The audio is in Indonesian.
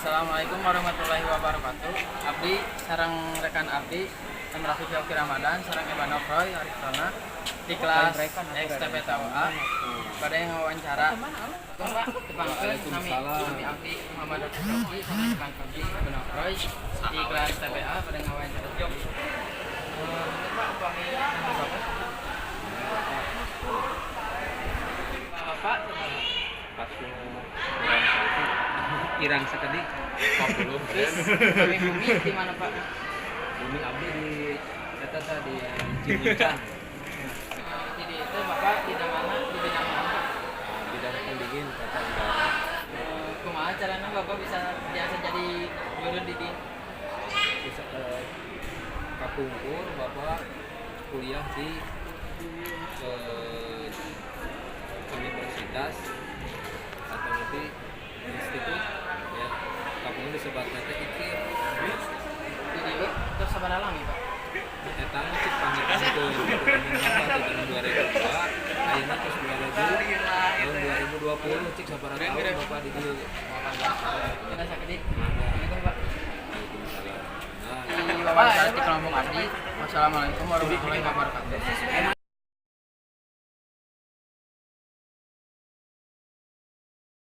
Assalamualaikum warahmatullahi wabarakatuh. Abdi sareng rekan abdi Rafi Fauki Ramadan sareng Iban Roy Arifana di kelas XTPTWA pada yang wawancara. Bapak tepangkeun nami abdi Muhammad Rafi Fauki sareng rekan abdi Iban Roy di kelas TPA pada yang wawancara. Pak upami nama Bapak. Bapak Irang sekali 40. Bumi di mana Pak? Bumi abdi di eta di Cibucan. Jadi itu Bapak di mana di bidang apa? Bidang pendingin tata udara. Kumaha caranya Bapak bisa biasa jadi guru di Bisa kapungkur Bapak kuliah di universitas atau nanti institut ya kapungkur disebutnya teh ikir jadi terus sabar alami Pak. eta cik panggilan ke Bapak di tahun 2002 ayeuna terus 2000 tahun 2020 cik sabaraha tahun Bapak di dieu 18 tahun. Kita sakit. Mangga. Assalamualaikum Pak. Waalaikumsalam. Di wawancara di kelompok abdi. Wassalamualaikum warahmatullahi wabarakatuh.